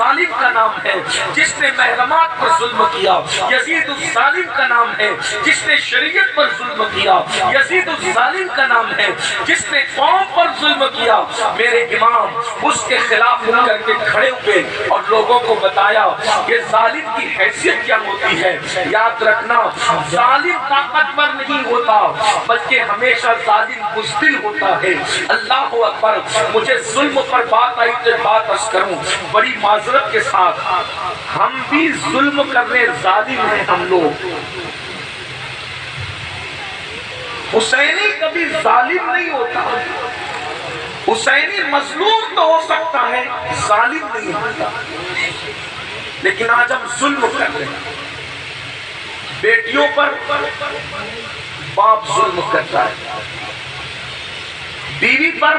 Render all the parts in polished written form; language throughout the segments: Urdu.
الظالم کا نام ہے جس نے محرمات پر ظلم کیا، یزید الظالم کا نام ہے جس نے شریعت پر ظلم کیا، یزید الظالم کا نام ہے جس نے قوم پر ظلم کیا۔ میرے امام اس کے خلاف اٹھ کر کے کھڑے ہوئے اور لوگوں کو بتایا کہ ظالم کی حیثیت کیا ہوتی ہے۔ یاد رکھنا، ظالم طاقتور نہیں ہوتا بلکہ ہمیشہ ظالم بزدل ہوتا ہے۔ اللہ اکبر، مجھے ظلم پر بات آئی تو بات عرض کروں بڑی معذرت کے ساتھ، ہم بھی ظلم کرنے ظالم ہیں ہم لوگ۔ حسینی کبھی ظالم نہیں ہوتا، حسینی مظلوم تو ہو سکتا ہے، ظالم نہیں ہوتا۔ لیکن آج ہم ظلم کر رہے ہیں، بیٹیوں پر باپ ظلم کرتا ہے، بیوی پر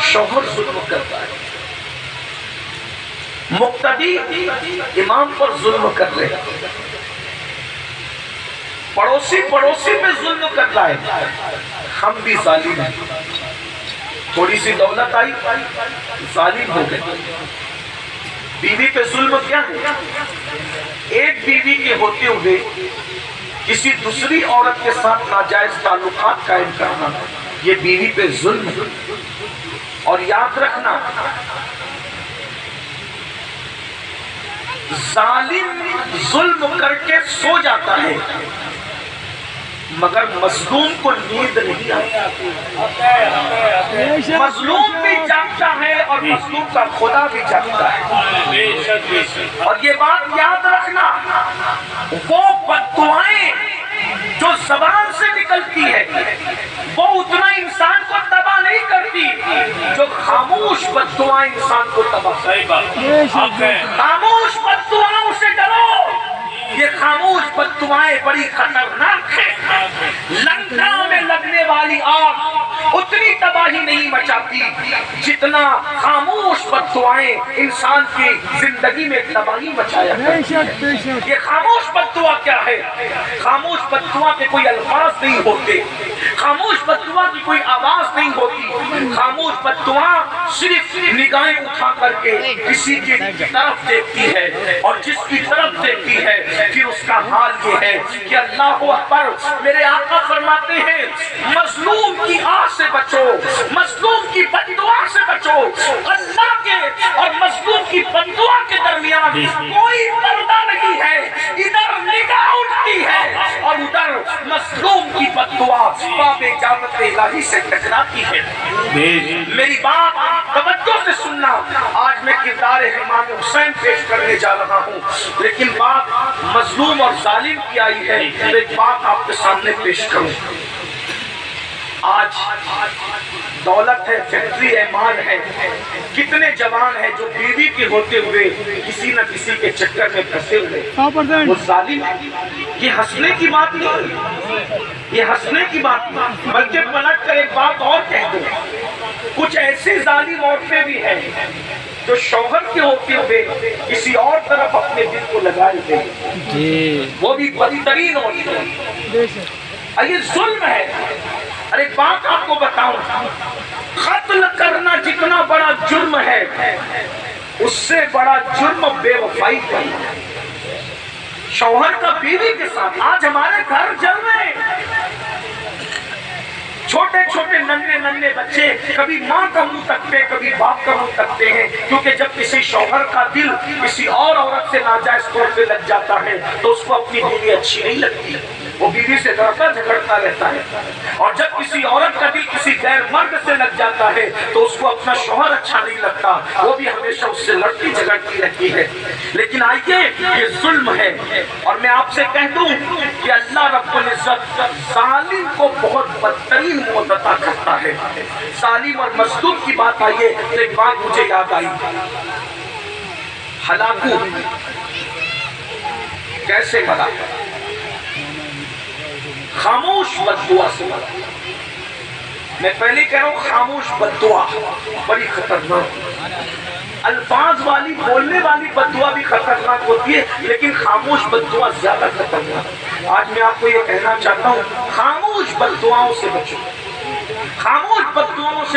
شوہر ظلم کرتا ہے، مقتدی امام پر ظلم کر رہے ہیں، پڑوسی پہ ظلم کرتا ہے۔ ہم بھی ظالم ہیں، تھوڑی سی دولت آئی ظالم ہو گئے۔ بیوی پہ ظلم کیا ہے؟ ایک بیوی کے ہوتے ہوئے کسی دوسری عورت کے ساتھ ناجائز تعلقات قائم کرنا، یہ بیوی پہ ظلم ہے۔ اور یاد رکھنا، ظالم ظلم کر کے سو جاتا ہے مگر مظلوم کو نیند نہیں آتی۔ مظلوم بھی جاگتا ہے اور مظلوم کا خدا بھی جاگتا ہے۔ اور یہ بات یاد رکھنا، وہ بددعائیں جو زبان سے نکلتی ہے وہ اتنا انسان کو تباہ نہیں کرتی جو خاموش بددعائیں انسان کو تباہ کرتی۔ خاموش بددعاؤں سے ڈرو، یہ خاموش بددعائیں بڑی خطرناک ہیں۔ لنکا میں لگنے والی آگ اتنی تباہی نہیں مچاتی جتنا خاموش بددعائیں انسان کی زندگی میں تباہی مچایا کرتی ہیں۔ یہ خاموش بددعا کیا ہے؟ خاموش بددعا کے کوئی الفاظ نہیں ہوتے، خاموش بددعا کی کوئی آواز نہیں ہوتی۔ خاموش بددعا صرف نگاہیں اٹھا کر کے کسی کی طرف دیکھتی ہے، اور جس کی طرف دیکھتی ہے پھر اس کا حال یہ ہے کہ اللہ اکبر، میرے آقا فرماتے ہیں مظلوم کی آہ سے بچو، مظلوم کی بددعا سے بچو۔ اللہ کے اور مظلوم کی بددعا کے درمیان کوئی پردہ نہیں ہے، ادھر نگاہ اٹھتی ہے اور ادھر مظلوم کی بددعا باب اجابت الہی سے ٹکراتی ہے۔ میری بات توجہ سے سننا، آج میں کردار امام حسین پیش کرنے جا رہا ہوں، لیکن بات مظلوم اور ظالم کی آئی ہے تو ایک بات آپ کے سامنے پیش کروں۔ آج دولت ہے، فیکٹری ہے، مال ہے، کتنے جوان ہیں جو بیوی کے ہوتے ہوئے کسی نہ کسی کے چکر میں پھنسے ہوئے، وہ ظالم ہے۔ یہ ہنسنے کی بات نہیں، یہ ہنسنے کی بات نہیں، بلکہ پلٹ کر ایک بات اور کہہ دوں، کچھ ایسی ظالم عورتیں بھی ہیں جو شوہر کے ہوتے ہوئے کسی اور طرف اپنے دل کو لگائے ہوئے، وہ بھی بدترین ہوتی ہے۔ یہ ظلم ہے۔ اور ایک بات آپ کو بتاؤں، قتل کرنا جتنا بڑا جرم ہے اس سے بڑا جرم بے وفائی کرنا ہے۔ شوہر کا بیوی کے ساتھ آج ہمارے گھر جل رہے ہیں، چھوٹے چھوٹے ننھے بچے کبھی ماں کا منہ تکتے ہیں، کبھی باپ کا منہ تکتے ہیں، کیونکہ جب کسی شوہر کا دل کسی اور عورت سے ناجائز طور پہ لگ جاتا ہے تو اس کو اپنی بیوی اچھی نہیں لگتی، وہ بیوی سے لڑتا جھگڑتا رہتا ہے۔ اور جب کسی عورت کا دل کسی غیر مرد سے لگ جاتا ہے تو اس کو اپنا شوہر اچھا نہیں لگتا، وہ بھی ہمیشہ اس سے لڑتی جھگڑتی رہتی ہے۔ لیکن آئیے، یہ ظلم ہے، اور میں آپ سے کہہ دوں کہ اللہ رب العزت ظالم کو بہت بدترین موت عطا کرتا ہے۔ ظالم اور مظلوم کی بات آئیے تو ایک بات مجھے یاد آئی، ہلاکو کیسے مرا؟ خاموش بددعا سے مرا۔ میں پہلے کہہ رہا ہوں، خاموش بددعا بڑی خطرناک، الفاظ والی بولنے والی بددعا بھی خطرناک ہوتی ہے، لیکن خاموش بددعا زیادہ خطرناک۔ آج میں آپ کو یہ کہنا چاہتا ہوں، خاموش بددعاؤں سے بچو، خاموش بددعاؤں سے